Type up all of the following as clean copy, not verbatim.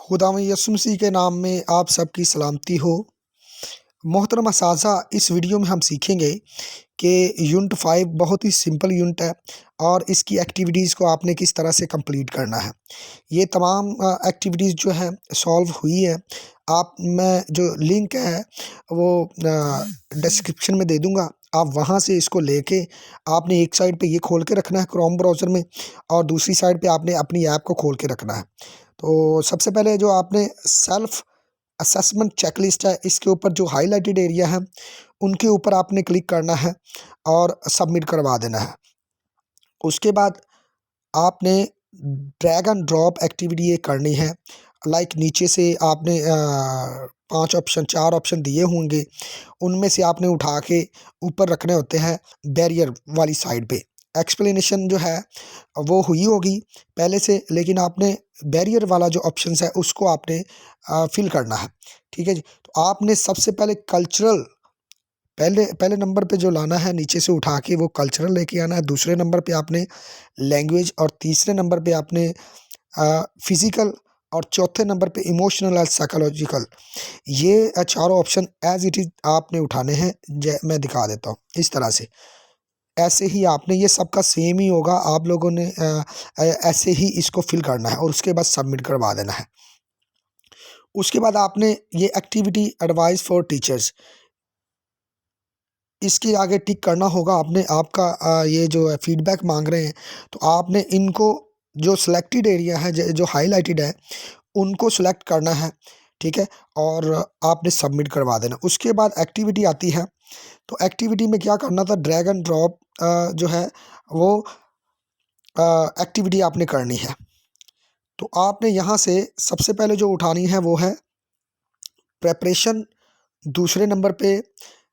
खुदावंद यीशु मसीह के नाम में आप सबकी सलामती हो। मोहतरम असाज़ा, इस वीडियो में हम सीखेंगे कि यूनिट 5 बहुत ही सिंपल यूनिट है और इसकी एक्टिविटीज़ को आपने किस तरह से कंप्लीट करना है। ये तमाम एक्टिविटीज़ जो है सॉल्व हुई है। आप मैं जो लिंक है वो डिस्क्रिप्शन में दे दूँगा। आप वहाँ से इसको लेके आपने एक साइड पे ये खोल के रखना है क्रोम ब्राउज़र में और दूसरी साइड पे आपने अपनी ऐप को खोल के रखना है। तो सबसे पहले जो आपने सेल्फ असेसमेंट चेकलिस्ट है, इसके ऊपर जो हाइलाइटेड एरिया है उनके ऊपर आपने क्लिक करना है और सबमिट करवा देना है। उसके बाद आपने ड्रैग एंड ड्रॉप एक्टिविटी ये करनी है। लाइक नीचे से आपने 5 ऑप्शन 4 ऑप्शन दिए होंगे, उनमें से आपने उठा के ऊपर रखने होते हैं बैरियर वाली साइड पे। एक्सप्लेनेशन जो है वो हुई होगी पहले से, लेकिन आपने बैरियर वाला जो ऑप्शंस है उसको आपने फिल करना है। ठीक है जी। तो आपने सबसे पहले कल्चरल पहले पहले नंबर पे जो लाना है, नीचे से उठा के वो कल्चरल लेके आना है। दूसरे नंबर पे आपने लैंग्वेज और तीसरे नंबर पे आपने फिजिकल और चौथे नंबर पे इमोशनल और साइकोलॉजिकल। ये चारों ऑप्शन एज इट इज़ आपने उठाने हैं। मैं दिखा देता हूँ इस तरह से। ऐसे ही आपने ये सबका सेम ही होगा, आप लोगों ने ऐसे ही इसको फिल करना है और उसके बाद सबमिट करवा देना है। उसके बाद आपने ये एक्टिविटी एडवाइस फॉर टीचर्स, इसके आगे टिक करना होगा आपने। आपका ये जो है फीडबैक मांग रहे हैं, तो आपने इनको जो सिलेक्टेड एरिया है जो हाईलाइटेड है उनको सिलेक्ट करना है। ठीक है, और आपने सबमिट करवा देना। उसके बाद एक्टिविटी आती है। तो एक्टिविटी में क्या करना था, ड्रैग एंड ड्रॉप जो है वो एक्टिविटी आपने करनी है। तो आपने यहाँ से सबसे पहले जो उठानी है वो है प्रेपरेशन, दूसरे नंबर पे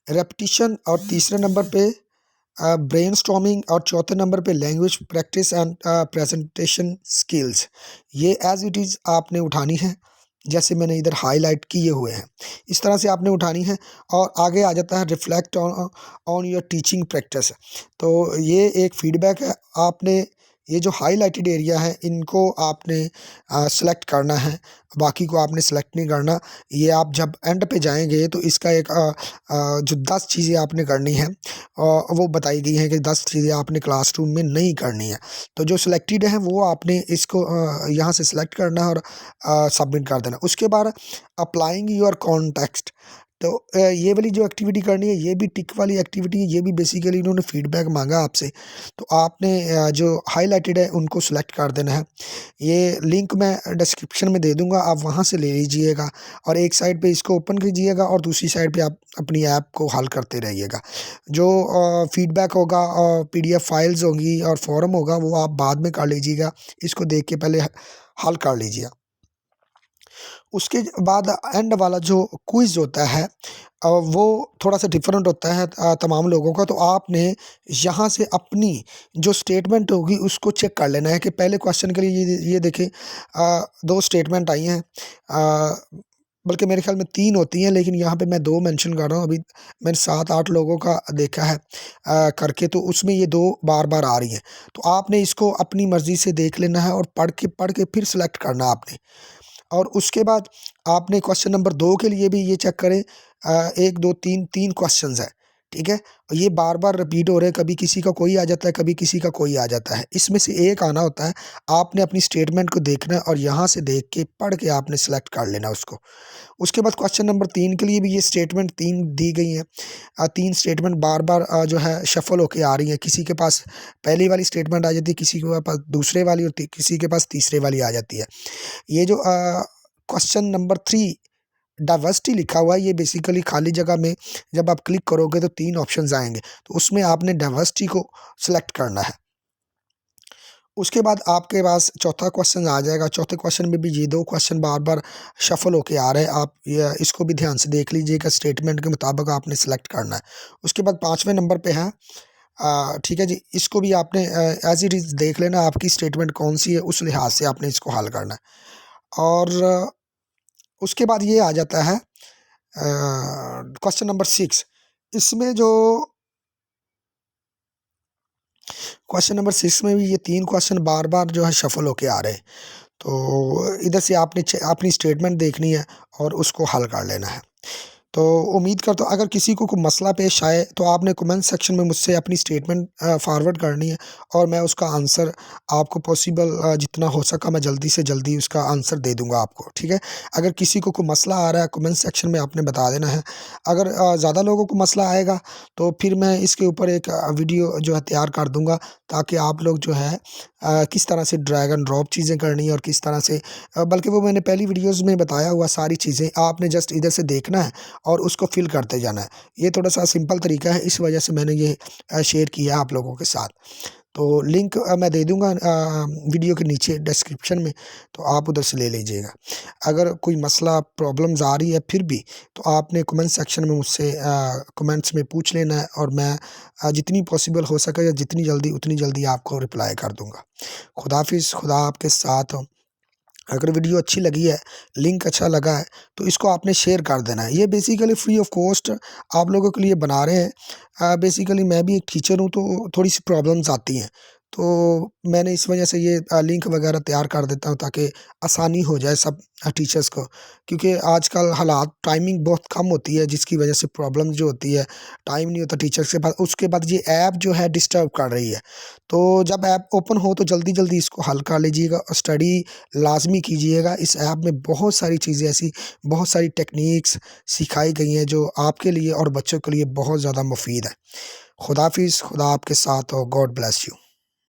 रेपिटिशन और तीसरे नंबर पे ब्रेनस्टॉर्मिंग और चौथे नंबर पे language practice and presentation skills. ये एज इट इज़ आपने उठानी है, जैसे मैंने इधर हाईलाइट किए हुए हैं इस तरह से आपने उठानी है। और आगे आ जाता है reflect on your teaching practice. तो ये एक फीडबैक है। आपने ये जो हाईलाइटेड एरिया है इनको आपने सेलेक्ट करना है, बाकी को आपने सेलेक्ट नहीं करना। ये आप जब एंड पे जाएंगे तो इसका एक जो 10 चीज़ें आपने करनी है वो बताई गई हैं कि 10 चीज़ें आपने क्लासरूम में नहीं करनी है। तो जो सिलेक्टेड है वो आपने इसको यहाँ से सिलेक्ट करना है और सबमिट कर देना। उसके बाद अप्लाइंग योर कॉन्टेक्स्ट। तो ये वाली जो एक्टिविटी करनी है ये भी टिक वाली एक्टिविटी है। ये भी बेसिकली इन्होंने फीडबैक मांगा आपसे, तो आपने जो हाईलाइटेड है उनको सेलेक्ट कर देना है। ये लिंक मैं डिस्क्रिप्शन में दे दूंगा, आप वहाँ से ले लीजिएगा और एक साइड पे इसको ओपन कीजिएगा और दूसरी साइड पे आप अपनी ऐप को हल करते रहिएगा। जो फीडबैक होगा और पीडीएफ फाइल्स होंगी और फॉर्म होगा वो आप बाद में कर लीजिएगा, इसको देख के पहले हल कर लीजिए। उसके बाद एंड वाला जो क्विज़ होता है वो थोड़ा सा डिफरेंट होता है तमाम लोगों का। तो आपने यहाँ से अपनी जो स्टेटमेंट होगी उसको चेक कर लेना है कि पहले क्वेश्चन के लिए ये देखें 2 स्टेटमेंट आई हैं, बल्कि मेरे ख्याल में 3 होती हैं, लेकिन यहाँ पे मैं 2 मेंशन कर रहा हूँ। अभी मैंने 7-8 लोगों का देखा है करके, तो उसमें ये 2 बार-बार आ रही हैं। तो आपने इसको अपनी मर्ज़ी से देख लेना है और पढ़ के फिर सेलेक्ट करना आपने। और उसके बाद आपने क्वेश्चन नंबर 2 के लिए भी ये चेक करें, 1 2 3 क्वेश्चंस हैं। ठीक है, ये बार-बार रिपीट हो रहे हैं, कभी किसी का कोई आ जाता है, कभी किसी का कोई आ जाता है। इसमें से एक आना होता है। आपने अपनी स्टेटमेंट को देखना है और यहाँ से देख के पढ़ के आपने सेलेक्ट कर लेना उसको। उसके बाद क्वेश्चन नंबर 3 के लिए भी ये स्टेटमेंट 3 दी गई हैं। 3 स्टेटमेंट बार-बार जो है शफ़ल होके आ रही हैं। किसी के पास पहली वाली स्टेटमेंट आ जाती है, किसी के पास दूसरे वाली और किसी के पास तीसरे वाली आ जाती है। ये जो क्वेश्चन नंबर 3 डाइवर्सिटी लिखा हुआ है, ये बेसिकली खाली जगह में जब आप क्लिक करोगे तो 3 ऑप्शंस आएँगे, तो उसमें आपने डाइवर्सिटी को सेलेक्ट करना है। उसके बाद आपके पास चौथा क्वेश्चन आ जाएगा। चौथे क्वेश्चन में भी ये 2 क्वेश्चन बार-बार शफ़ल होके आ रहे हैं। आप इसको भी ध्यान से देख लीजिएगा, स्टेटमेंट के मुताबिक आपने सेलेक्ट करना है। उसके बाद 5वें नंबर पे है ठीक है जी, इसको भी आपने एज़ इट इज़ देख लेना, आपकी स्टेटमेंट कौन-सी है उस लिहाज से आपने इसको हल करना है। और उसके बाद ये आ जाता है क्वेश्चन नंबर 6। इसमें जो क्वेश्चन नंबर 6 में भी ये 3 क्वेश्चन बार-बार जो है शफ़ल होके आ रहे हैं। तो इधर से आपने अपनी स्टेटमेंट देखनी है और उसको हल कर लेना है। तो उम्मीद करता हूँ अगर किसी को कोई मसला पेश आए तो आपने कमेंट सेक्शन में मुझसे अपनी स्टेटमेंट फॉरवर्ड करनी है और मैं उसका आंसर आपको पॉसिबल जितना हो सका मैं जल्दी से जल्दी उसका आंसर दे दूंगा आपको, ठीक है। अगर किसी को कोई मसला आ रहा है कमेंट सेक्शन में आपने बता देना है। अगर ज़्यादा लोगों को मसला आएगा तो फिर मैं इसके ऊपर एक वीडियो जो है तैयार कर दूंगा, ताकि आप लोग जो है किस तरह से ड्रैग एंड ड्रॉप चीज़ें करनी है और किस तरह से बल्कि वो मैंने पहली वीडियोज़ में बताया हुआ सारी चीज़ें आपने जस्ट इधर से देखना है और उसको फ़िल करते जाना है। ये थोड़ा-सा सिंपल तरीका है, इस वजह से मैंने ये शेयर किया आप लोगों के साथ। तो लिंक मैं दे दूँगा वीडियो के नीचे डिस्क्रिप्शन में, तो आप उधर से ले लीजिएगा। अगर कोई मसला प्रॉब्लम्स आ रही है फिर भी, तो आपने कमेंट सेक्शन में मुझसे कमेंट्स में पूछ लेना है और मैं जितनी पॉसिबल हो सके या जितनी जल्दी उतनी जल्दी आपको रिप्लाई कर दूँगा। खुदा हाफ़िज़, खुदा आपके साथ हो। अगर वीडियो अच्छी लगी है, लिंक अच्छा लगा है, तो इसको आपने शेयर कर देना है। ये बेसिकली फ्री ऑफ कॉस्ट आप लोगों के लिए बना रहे हैं। बेसिकली मैं भी एक टीचर हूँ तो थोड़ी-सी प्रॉब्लम्स आती हैं। तो मैंने इस वजह से ये लिंक वगैरह तैयार कर देता हूँ ताकि आसानी हो जाए सब टीचर्स को। क्योंकि आजकल हालात टाइमिंग बहुत कम होती है जिसकी वजह से प्रॉब्लम जो होती है, टाइम नहीं होता टीचर्स के पास। उसके बाद ये ऐप जो है डिस्टर्ब कर रही है। तो जब ऐप ओपन हो तो जल्दी-जल्दी इसको हल कर लीजिएगा और स्टडी लाज़मी कीजिएगा। इस ऐप में बहुत सारी चीज़ें ऐसी, बहुत सारी टेक्नीक्स सिखाई गई हैं जो आपके लिए और बच्चों के लिए बहुत ज़्यादा मुफ़ीद है। खुदा हाफ़िज़, खुदा आपके साथ हो। God bless you.